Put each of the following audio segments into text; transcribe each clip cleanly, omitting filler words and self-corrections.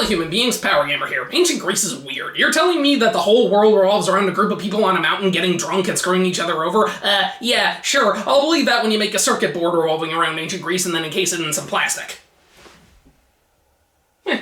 Hello human beings, PowerGamer here. Ancient Greece is weird. You're telling me that the whole world revolves around a group of people on a mountain getting drunk and screwing each other over? Yeah, sure. I'll believe that when you make a circuit board revolving around ancient Greece and then encase it in some plastic.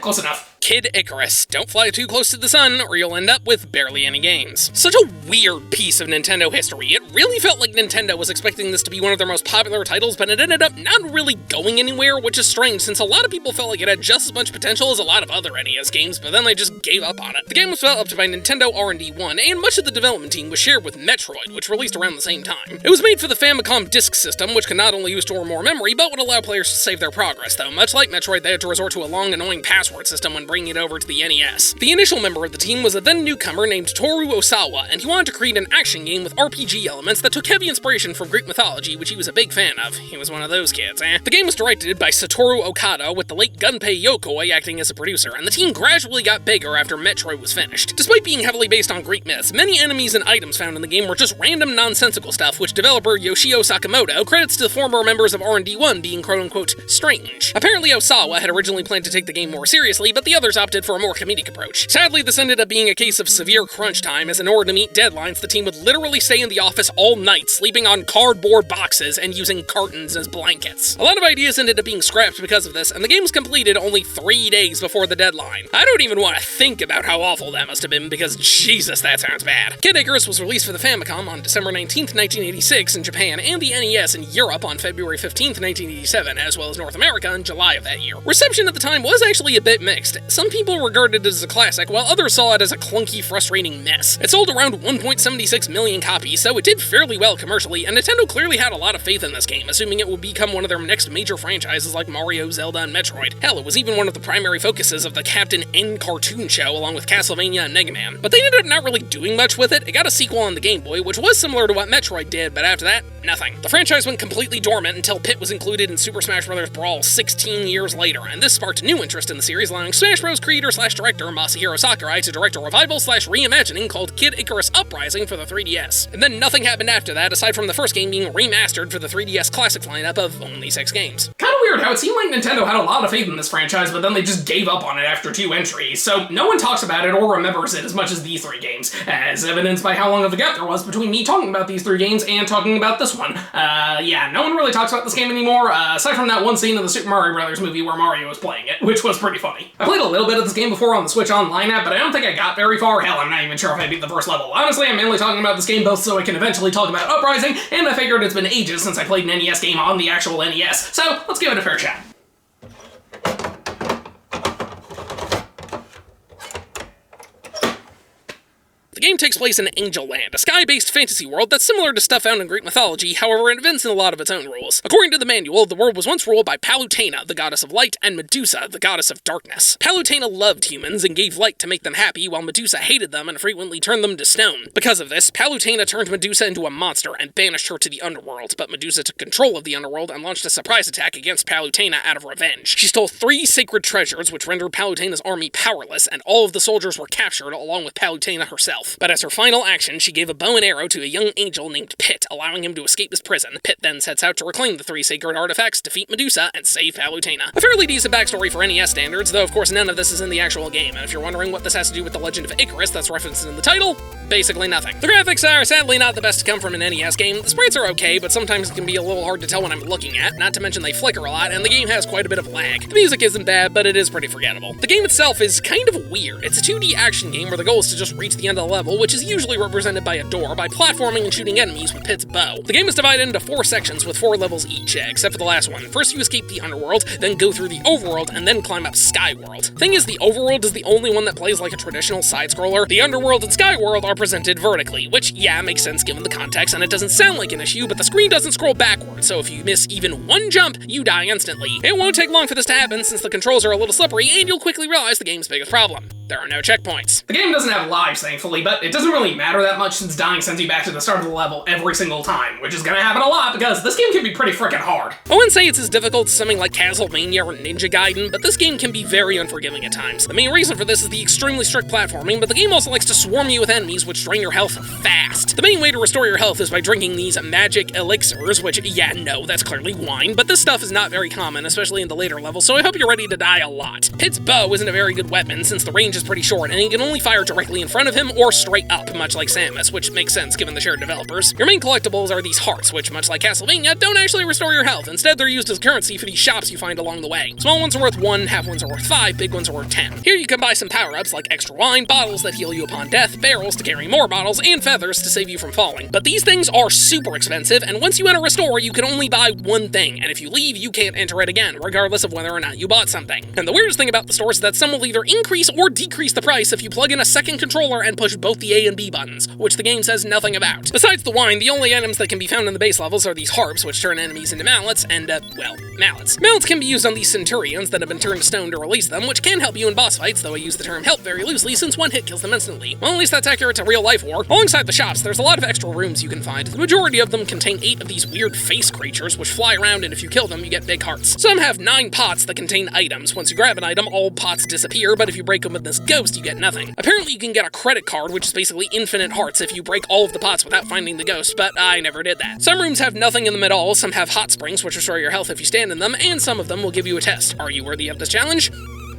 Close enough. Kid Icarus. Don't fly too close to the sun, or you'll end up with barely any games. Such a weird piece of Nintendo history. It really felt like Nintendo was expecting this to be one of their most popular titles, but it ended up not really going anywhere, which is strange since a lot of people felt like it had just as much potential as a lot of other NES games, but then they just gave up on it. The game was developed by Nintendo R&D 1, and much of the development team was shared with Metroid, which released around the same time. It was made for the Famicom Disk System, which could not only use store more memory, but would allow players to save their progress, though much like Metroid, they had to resort to a long, annoying password system when bringing it over to the NES. The initial member of the team was a then newcomer named Toru Osawa, and he wanted to create an action game with RPG elements that took heavy inspiration from Greek mythology, which he was a big fan of. He was one of those kids, eh? The game was directed by Satoru Okada, with the late Gunpei Yokoi acting as a producer, and the team gradually got bigger after Metroid was finished. Despite being heavily based on Greek myths, many enemies and items found in the game were just random nonsensical stuff, which developer Yoshio Sakamoto credits to the former members of R&D 1 being quote-unquote strange. Apparently Osawa had originally planned to take the game more seriously, but the others opted for a more comedic approach. Sadly, this ended up being a case of severe crunch time, as in order to meet deadlines, the team would literally stay in the office all night, sleeping on cardboard boxes and using cartons as blankets. A lot of ideas ended up being scrapped because of this, and the game was completed only 3 days before the deadline. I don't even want to think about how awful that must have been, because Jesus, that sounds bad. Kid Icarus was released for the Famicom on December 19th, 1986 in Japan, and the NES in Europe on February 15th, 1987, as well as North America in July of that year. Reception at the time was actually a bit mixed. Some people regarded it as a classic, while others saw it as a clunky, frustrating mess. It sold around 1.76 million copies, so it did fairly well commercially, and Nintendo clearly had a lot of faith in this game, assuming it would become one of their next major franchises like Mario, Zelda, and Metroid. Hell, it was even one of the primary focuses of the Captain N cartoon show, along with Castlevania and Mega Man. But they ended up not really doing much with it. It got a sequel on the Game Boy, which was similar to what Metroid did, but after that, nothing. The franchise went completely dormant until Pit was included in Super Smash Bros. Brawl 16 years later, and this sparked new interest in the series, allowing Smash Bros. Creator/director Masahiro Sakurai to direct a revival/reimagining called Kid Icarus Uprising for the 3DS. And then nothing happened after that, aside from the first game being remastered for the 3DS Classic lineup of only 6 games. Kinda weird how it seemed like Nintendo had a lot of faith in this franchise, but then they just gave up on it after 2 entries, so no one talks about it or remembers it as much as these 3 games, as evidenced by how long of a gap there was between me talking about these 3 games and talking about this one. Yeah, no one really talks about this game anymore, aside from that one scene in the Super Mario Bros. Movie where Mario was playing it, which was pretty funny. I played a little bit of this game before on the Switch Online app, but I don't think I got very far. Hell, I'm not even sure if I beat the first level. Honestly, I'm mainly talking about this game both so I can eventually talk about Uprising, and I figured it's been ages since I played an NES game on the actual NES, so let's give it a fair shot. The game takes place in Angel Land, a sky-based fantasy world that's similar to stuff found in Greek mythology, however it invents in a lot of its own rules. According to the manual, the world was once ruled by Palutena, the goddess of light, and Medusa, the goddess of darkness. Palutena loved humans and gave light to make them happy, while Medusa hated them and frequently turned them to stone. Because of this, Palutena turned Medusa into a monster and banished her to the underworld, but Medusa took control of the underworld and launched a surprise attack against Palutena out of revenge. She stole 3 sacred treasures, which rendered Palutena's army powerless, and all of the soldiers were captured along with Palutena herself. But as her final action, she gave a bow and arrow to a young angel named Pit, allowing him to escape his prison. Pit then sets out to reclaim the 3 sacred artifacts, defeat Medusa, and save Palutena. A fairly decent backstory for NES standards, though of course none of this is in the actual game, and if you're wondering what this has to do with the Legend of Icarus that's referenced in the title, basically nothing. The graphics are sadly not the best to come from an NES game. The sprites are okay, but sometimes it can be a little hard to tell when I'm looking at, not to mention they flicker a lot, and the game has quite a bit of lag. The music isn't bad, but it is pretty forgettable. The game itself is kind of weird. It's a 2D action game where the goal is to just reach the end of the level, which is usually represented by a door, by platforming and shooting enemies with Pit's bow. The game is divided into 4 sections with 4 levels each, except for the last one. First you escape the underworld, then go through the overworld, and then climb up Skyworld. Thing is, the overworld is the only one that plays like a traditional side-scroller. The underworld and Skyworld are presented vertically, which, yeah, makes sense given the context, and it doesn't sound like an issue, but the screen doesn't scroll backwards, so if you miss even 1 jump, you die instantly. It won't take long for this to happen, since the controls are a little slippery, and you'll quickly realize the game's biggest problem. there are no checkpoints. The game doesn't have lives, thankfully, but it doesn't really matter that much since dying sends you back to the start of the level every single time, which is gonna happen a lot because this game can be pretty freaking hard. I wouldn't say it's as difficult as something like Castlevania or Ninja Gaiden, but this game can be very unforgiving at times. The main reason for this is the extremely strict platforming, but the game also likes to swarm you with enemies which drain your health fast. The main way to restore your health is by drinking these magic elixirs, which, yeah, no, that's clearly wine, but this stuff is not very common, especially in the later levels, so I hope you're ready to die a lot. Pit's bow isn't a very good weapon since the range is pretty short, and he can only fire directly in front of him or straight up, much like Samus, which makes sense given the shared developers. Your main collectibles are these hearts, which, much like Castlevania, don't actually restore your health. Instead, they're used as currency for these shops you find along the way. Small ones are worth 1, half ones are worth 5, big ones are worth 10. Here you can buy some power-ups like extra wine, bottles that heal you upon death, barrels to carry more bottles, and feathers to save you from falling. But these things are super expensive, and once you enter a store, you can only buy one thing, and if you leave, you can't enter it again, regardless of whether or not you bought something. And the weirdest thing about the store is that some will either increase or decrease the price if you plug in a second controller and push both the A and B buttons, which the game says nothing about. Besides the wine, the only items that can be found in the base levels are these harps, which turn enemies into mallets, and, well, mallets. Mallets can be used on these centurions that have been turned to stone to release them, which can help you in boss fights, though I use the term help very loosely since one hit kills them instantly. Well, at least that's accurate to real-life war. Alongside the shops, there's a lot of extra rooms you can find. The majority of them contain 8 of these weird face creatures, which fly around, and if you kill them, you get big hearts. Some have 9 pots that contain items. Once you grab an item, all pots disappear, but if you break them with this ghost, you get nothing. Apparently, you can get a credit card, which is basically infinite hearts if you break all of the pots without finding the ghost, but I never did that. Some rooms have nothing in them at all, some have hot springs, which restore your health if you stand in them, and some of them will give you a test. Are you worthy of this challenge?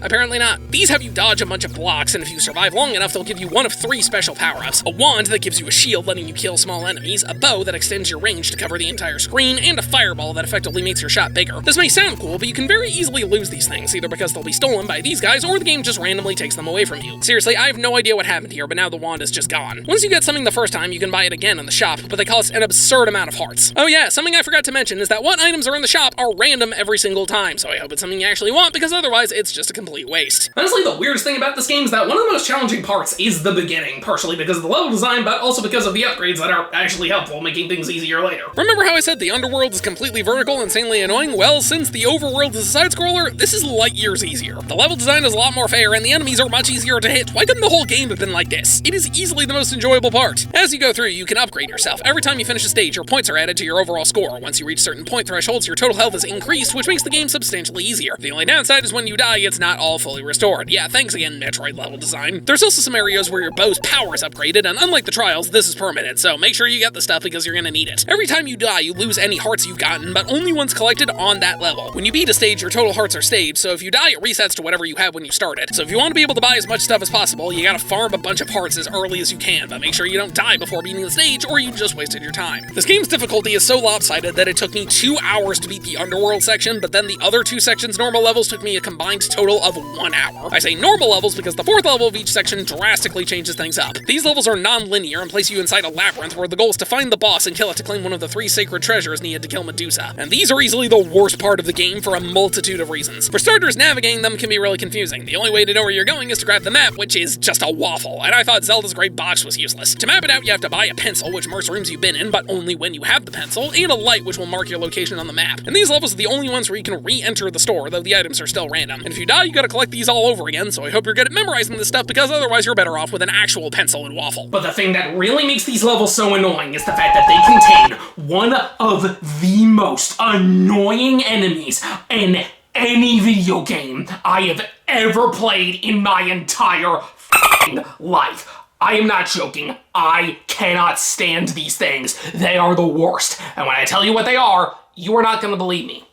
Apparently not. These have you dodge a bunch of blocks, and if you survive long enough, they'll give you one of 3 special power-ups. A wand that gives you a shield letting you kill small enemies, a bow that extends your range to cover the entire screen, and a fireball that effectively makes your shot bigger. This may sound cool, but you can very easily lose these things, either because they'll be stolen by these guys, or the game just randomly takes them away from you. Seriously, I have no idea what happened here, but now the wand is just gone. Once you get something the first time, you can buy it again in the shop, but they cost an absurd amount of hearts. Oh yeah, something I forgot to mention is that what items are in the shop are random every single time, so I hope it's something you actually want, because otherwise it's just a complete waste. Honestly, the weirdest thing about this game is that one of the most challenging parts is the beginning, partially because of the level design, but also because of the upgrades that are actually helpful, making things easier later. Remember how I said the underworld is completely vertical, insanely annoying? Well, since the overworld is a side-scroller, this is light years easier. The level design is a lot more fair, and the enemies are much easier to hit. Why couldn't the whole game have been like this? It is easily the most enjoyable part. As you go through, you can upgrade yourself. Every time you finish a stage, your points are added to your overall score. Once you reach certain point thresholds, your total health is increased, which makes the game substantially easier. The only downside is when you die, it's not all fully restored. Yeah, thanks again, Metroid level design. There's also some areas where your bow's power is upgraded, and unlike the trials, this is permanent, so make sure you get the stuff because you're gonna need it. Every time you die, you lose any hearts you've gotten, but only ones collected on that level. When you beat a stage, your total hearts are staged, so if you die, it resets to whatever you had when you started. So if you want to be able to buy as much stuff as possible, you gotta farm a bunch of hearts as early as you can, but make sure you don't die before beating the stage, or you just wasted your time. This game's difficulty is so lopsided that it took me 2 hours to beat the underworld section, but then the other 2 sections normal levels took me a combined total of 1 hour. I say normal levels because the 4th level of each section drastically changes things up. These levels are non-linear and place you inside a labyrinth where the goal is to find the boss and kill it to claim one of the 3 sacred treasures needed to kill Medusa. And these are easily the worst part of the game for a multitude of reasons. For starters, navigating them can be really confusing. The only way to know where you're going is to grab the map, which is just a waffle, and I thought Zelda's Great Box was useless. To map it out, you have to buy a pencil, which marks rooms you've been in, but only when you have the pencil, and a light, which will mark your location on the map. And these levels are the only ones where you can re-enter the store, though the items are still random. And if you die, you gotta collect these all over again, so I hope you're good at memorizing this stuff, because otherwise you're better off with an actual pencil and waffle. But the thing that really makes these levels so annoying is the fact that they contain one of the most annoying enemies in any video game I have ever played in my entire f***ing life. I am not joking. I cannot stand these things. They are the worst. And when I tell you what they are, you are not going to believe me.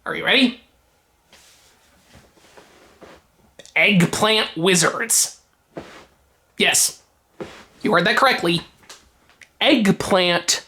Are you ready? Eggplant wizards. Yes, you heard that correctly. Eggplant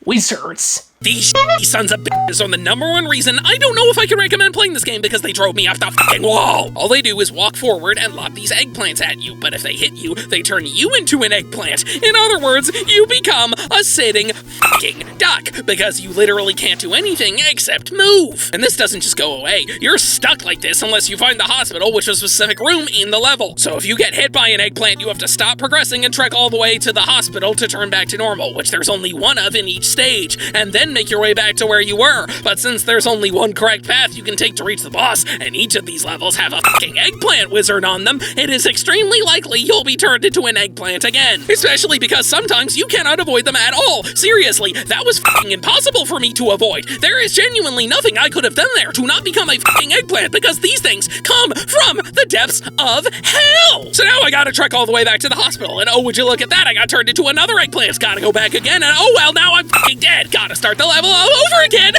wizards. These sons of bitches are the #1 reason I don't know if I can recommend playing this game because they drove me off the fucking wall. All they do is walk forward and lob these eggplants at you, but if they hit you, they turn you into an eggplant. In other words, you become a sitting fucking duck, because you literally can't do anything except move. And this doesn't just go away. You're stuck like this unless you find the hospital, which is a specific room in the level. So if you get hit by an eggplant, you have to stop progressing and trek all the way to the hospital to turn back to normal, which there's only one of in each stage, and then then make your way back to where you were. But since there's only one correct path you can take to reach the boss, and each of these levels have a fucking eggplant wizard on them, it is extremely likely you'll be turned into an eggplant again. Especially because sometimes you cannot avoid them at all. Seriously, that was fucking impossible for me to avoid. There is genuinely nothing I could have done there to not become a fucking eggplant, because these things come from the depths of hell. So now I gotta trek all the way back to the hospital, and oh, would you look at that, I got turned into another eggplant. Gotta go back again, and oh well, now I'm fucking dead. Gotta start the level all over again.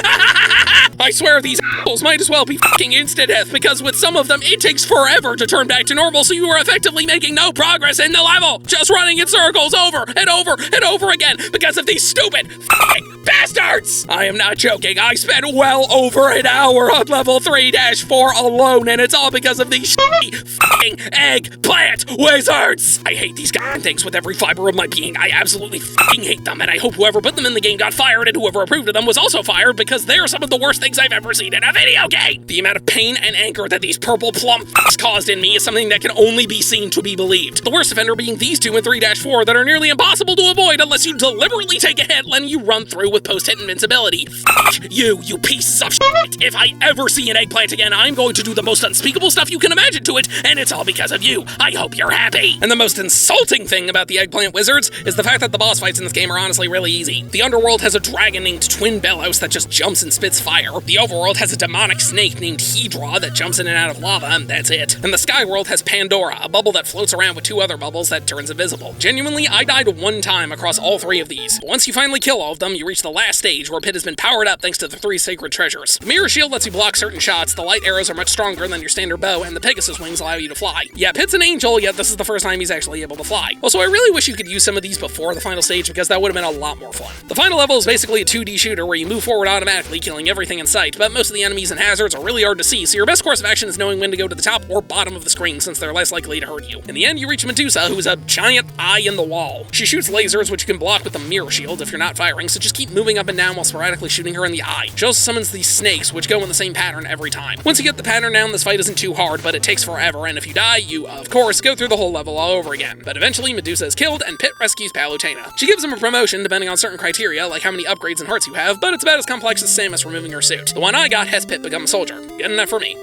I swear these assholes might as well be fucking insta-death, because with some of them, it takes forever to turn back to normal, so you are effectively making no progress in the level. Just running in circles over and over and over again because of these stupid fucking bastards! I am not joking, I spent well over an hour on level 3-4 alone, and it's all because of these shitty fucking eggplant wizards! I hate these goddamn things with every fiber of my being. I absolutely fucking hate them, and I hope whoever put them in the game got fired, and whoever approved of them was also fired, because they are some of the worst things I've ever seen in a video game! The amount of pain and anger that these purple plum f***s caused in me is something that can only be seen to be believed. The worst offender being these two in 3-4 that are nearly impossible to avoid unless you deliberately take a hit letting you run through with post-hit invincibility. Fuck you pieces of shit! If I ever see an eggplant again, I'm going to do the most unspeakable stuff you can imagine to it, and it's all because of you. I hope you're happy! And the most insulting thing about the eggplant wizards is the fact that the boss fights in this game are honestly really easy. The underworld has a dragon named Twin Bellows that just jumps and spits fire. The overworld has a demonic snake named Hedra that jumps in and out of lava, and that's it. And the sky world has Pandora, a bubble that floats around with two other bubbles that turns invisible. Genuinely, I died one time across all three of these. But once you finally kill all of them, you reach the last stage where Pit has been powered up thanks to the 3 sacred treasures. The mirror shield lets you block certain shots, the light arrows are much stronger than your standard bow, and the Pegasus wings allow you to fly. Yeah, Pit's an angel, yet this is the first time he's actually able to fly. Also, I really wish you could use some of these before the final stage, because that would have been a lot more fun. The final level is basically a 2D shooter where you move forward automatically, killing everything in sight, but most of the enemies and hazards are really hard to see, so your best course of action is knowing when to go to the top or bottom of the screen, since they're less likely to hurt you. In the end, you reach Medusa, who is a giant eye in the wall. She shoots lasers, which you can block with the mirror shield if you're not firing, so just keep moving up and down while sporadically shooting her in the eye. She also summons these snakes, which go in the same pattern every time. Once you get the pattern down, this fight isn't too hard, but it takes forever, and if you die, you, of course, go through the whole level all over again. But eventually, Medusa is killed, and Pit rescues Palutena. She gives him a promotion depending on certain criteria, like how many upgrades and hearts you have, but it's about as complex as Samus removing her suit. The one I got has Pit become a soldier. Good enough for me.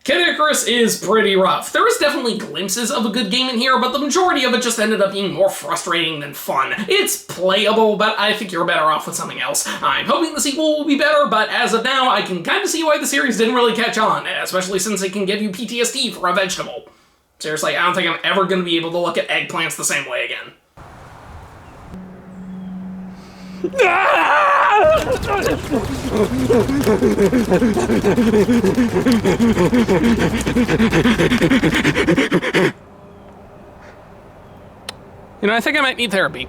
Kid Icarus is pretty rough. There is definitely glimpses of a good game in here, but the majority of it just ended up being more frustrating than fun. It's playable, but I think you're better off with something else. I'm hoping the sequel will be better, but as of now, I can kind of see why the series didn't really catch on, especially since it can give you PTSD for a vegetable. Seriously, I don't think I'm ever going to be able to look at eggplants the same way again. You know, I think I might need therapy.